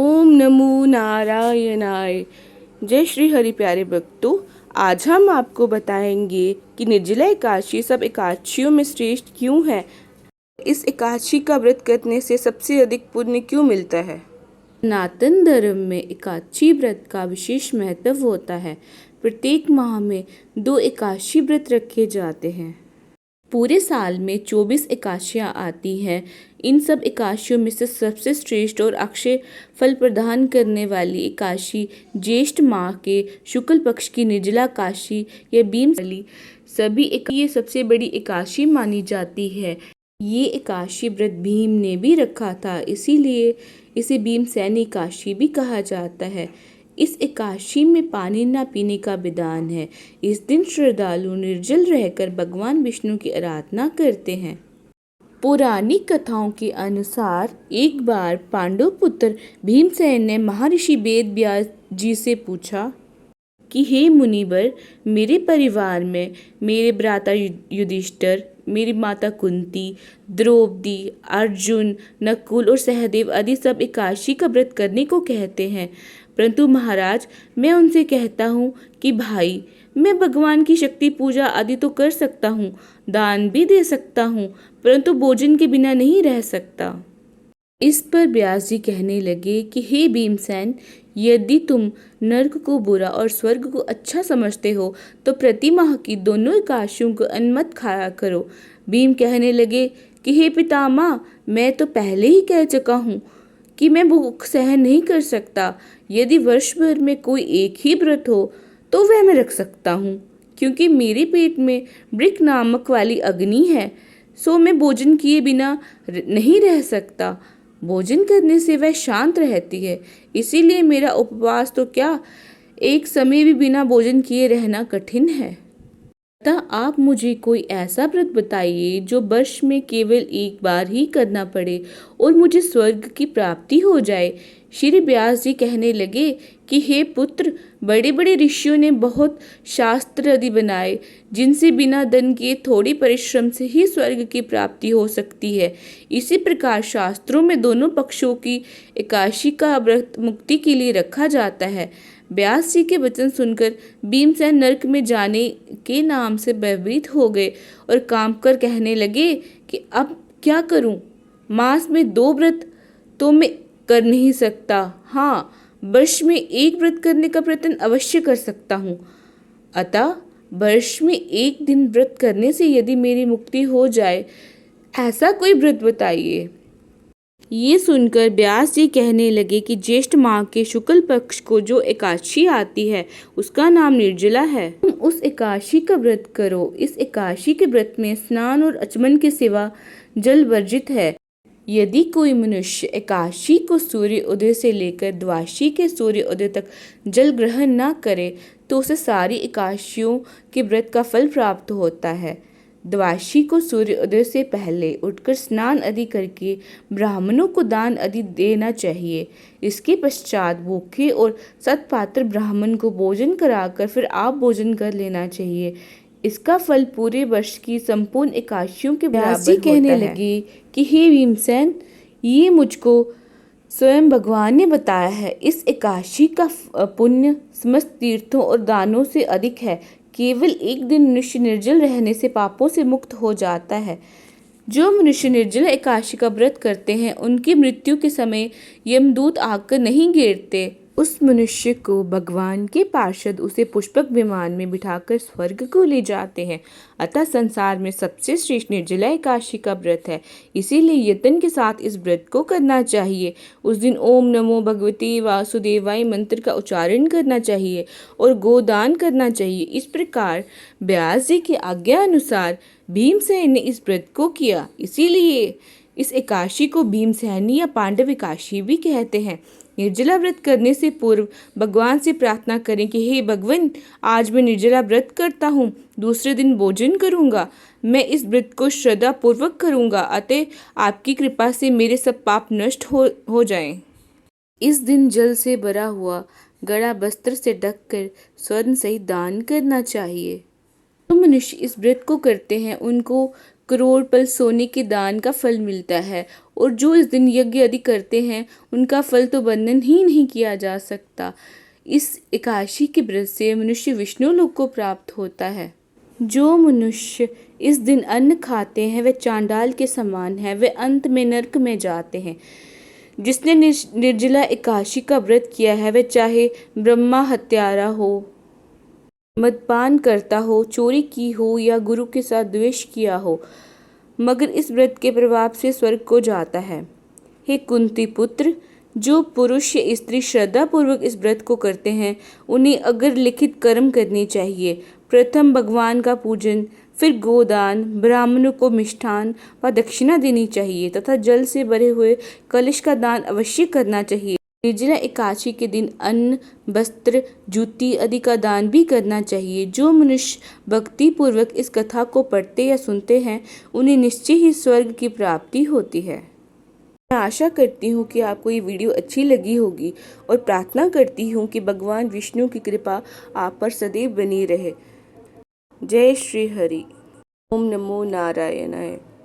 ओम नमो नारायणाय। जय श्री हरि प्यारे भक्तों, आज हम आपको बताएंगे कि निर्जला एकादशी सब एकादशियों में श्रेष्ठ क्यों है। इस एकादशी का व्रत करने से सबसे अधिक पुण्य क्यों मिलता है। सनातन धर्म में एकादशी व्रत का विशेष महत्व होता है। प्रत्येक माह में 2 एकादशी व्रत रखे जाते हैं। पूरे साल में 24 एकादशियाँ आती हैं। इन सब एकादशियों में से सबसे श्रेष्ठ और अक्षय फल प्रदान करने वाली एकादशी ज्येष्ठ माह के शुक्ल पक्ष की निर्जला एकादशी या भीमसेनी ये सबसे बड़ी एकादशी मानी जाती है। ये एकादशी व्रत भीम ने भी रखा था, इसीलिए इसे भीमसेनी एकादशी भी कहा जाता है। इस एकादशी में पानी न पीने का विधान है। इस दिन श्रद्धालु निर्जल रहकर भगवान विष्णु की आराधना करते हैं। पौराणिक कथाओं के अनुसार एक बार पांडु पुत्र भीमसेन ने महर्षि वेद व्यास जी से पूछा कि हे मुनिवर, मेरे परिवार में मेरे भ्राता युधिष्ठिर, मेरी माता कुंती, द्रौपदी, अर्जुन, नकुल और सहदेव आदि सब एकादशी का व्रत करने को कहते हैं, परंतु महाराज मैं उनसे कहता हूँ कि भाई, मैं भगवान की शक्ति पूजा आदि तो कर सकता हूँ, दान भी दे सकता हूँ, परंतु भोजन के बिना नहीं रह सकता। इस पर व्यास जी कहने लगे कि हे भीमसेन, यदि तुम नर्क को बुरा और स्वर्ग को अच्छा समझते हो तो प्रति माह की दोनों एकादशियों को अन्न मत खाया करो। भीम कहने लगे कि हे पितामह, मैं तो पहले ही कह चुका हूँ कि मैं भूख सहन नहीं कर सकता। यदि वर्ष भर में कोई एक ही व्रत हो तो वह मैं रख सकता हूँ, क्योंकि मेरे पेट में वृक नामक वाली अग्नि है, सो मैं भोजन किए बिना नहीं रह सकता। भोजन करने से वह शांत रहती है, इसीलिए मेरा उपवास तो क्या, एक समय भी बिना भोजन किए रहना कठिन है। अतः आप मुझे कोई ऐसा व्रत बताइए जो वर्ष में केवल एक बार ही करना पड़े और मुझे स्वर्ग की प्राप्ति हो जाए। श्री व्यास जी कहने लगे कि हे पुत्र, बड़े बड़े ऋषियों ने बहुत शास्त्र आदि बनाए, जिनसे बिना धन के थोड़ी परिश्रम से ही स्वर्ग की प्राप्ति हो सकती है। इसी प्रकार शास्त्रों में दोनों पक्षों की एकादशी का व्रत मुक्ति के लिए रखा जाता है। व्यास जी के वचन सुनकर भीमसेन नरक में जाने के नाम से भयभीत हो गए और कांपकर कहने लगे कि अब क्या करूं? मास में 2 व्रत तो मैं कर नहीं सकता, हाँ, वर्ष में एक व्रत करने का प्रयत्न अवश्य कर सकता हूँ। अतः वर्ष में एक दिन व्रत करने से यदि मेरी मुक्ति हो जाए, ऐसा कोई व्रत बताइए। ये सुनकर व्यास जी कहने लगे कि ज्येष्ठ माह के शुक्ल पक्ष को जो एकादशी आती है उसका नाम निर्जला है। तुम उस एकादशी का व्रत करो। इस एकादशी के व्रत में स्नान और आचमन के सिवा जल वर्जित है। यदि कोई मनुष्य एकादशी को सूर्य उदय से लेकर द्वादशी के सूर्य उदय तक जल ग्रहण न करे तो उसे सारी एकादशियों के व्रत का फल प्राप्त होता है। द्वादशी को सूर्य उदय से पहले उठकर स्नान आदि करके ब्राह्मणों को दान आदि देना चाहिए। इसके पश्चात भूखे और सत्पात्र ब्राह्मण को भोजन कराकर फिर आप भोजन कर लेना चाहिए। इसका फल पूरे वर्ष की संपूर्ण एकादशियों के बराबर होता है। कहने लगे कि हे भीमसेन, ये मुझको स्वयं भगवान ने बताया है। इस एकादशी का पुण्य समस्त तीर्थों और दानों से अधिक है। केवल एक दिन मनुष्य निर्जल रहने से पापों से मुक्त हो जाता है। जो मनुष्य निर्जला एकादशी का व्रत करते हैं उनकी मृत्यु के समय यमदूत आकर नहीं घेरते। उस मनुष्य को भगवान के पार्षद उसे पुष्पक विमान में बिठाकर स्वर्ग को ले जाते हैं। अतः संसार में सबसे श्रेष्ठ निर्जला एकादशी का व्रत है, इसीलिए यत्न के साथ इस व्रत को करना चाहिए। उस दिन ओम नमो भगवते वासुदेवाय मंत्र का उच्चारण करना चाहिए और गोदान करना चाहिए। इस प्रकार व्यास जी की आज्ञा अनुसार भीमसेन ने इस व्रत को किया, इसीलिए इस एकादशी को भीमसेनी या पांडव एकादशी भी कहते हैं। निर्जला व्रत करने से पूर्व भगवान से प्रार्थना करें कि हे भगवान, आज मैं निर्जला व्रत करता हूँ, दूसरे दिन भोजन करूँगा, मैं इस व्रत को श्रद्धा पूर्वक करूँगा, अतः आपकी कृपा से मेरे सब पाप नष्ट हो जाएं। इस दिन जल से भरा हुआ गड़ा वस्त्र से ढककर स्वर्ण सहित दान करना चाहिए। जो मनुष्य इस व्रत को करते हैं उनको करोड़ पल सोने के दान का फल मिलता है। और जो इस दिन यज्ञ आदि करते हैं उनका फल तो वर्णन ही नहीं किया जा सकता। इस एकादशी के व्रत से मनुष्य विष्णु लोक को प्राप्त होता है। जो मनुष्य इस दिन अन्न खाते हैं वे चांडाल के समान हैं, वे अंत में नरक में जाते हैं। जिसने निर्जला एकादशी का व्रत किया है वे चाहे ब्रह्मा हत्यारा हो, मदपान करता हो, चोरी की हो या गुरु के साथ द्वेष किया हो, मगर इस व्रत के प्रभाव से स्वर्ग को जाता है। हे कुंती पुत्र, जो पुरुष या स्त्री श्रद्धा पूर्वक इस व्रत को करते हैं उन्हें अगर लिखित कर्म करने चाहिए। प्रथम भगवान का पूजन, फिर गोदान, ब्राह्मणों को मिष्ठान व दक्षिणा देनी चाहिए तथा जल से भरे हुए कलश का दान अवश्य करना चाहिए। निर्जला एकादशी के दिन अन्न, वस्त्र, जूती आदि का दान भी करना चाहिए। जो मनुष्य भक्ति पूर्वक इस कथा को पढ़ते या सुनते हैं उन्हें निश्चय ही स्वर्ग की प्राप्ति होती है। मैं आशा करती हूँ कि आपको ये वीडियो अच्छी लगी होगी और प्रार्थना करती हूँ कि भगवान विष्णु की कृपा आप पर सदैव बनी रहे। जय श्री हरि। ओम नमो नारायणाय।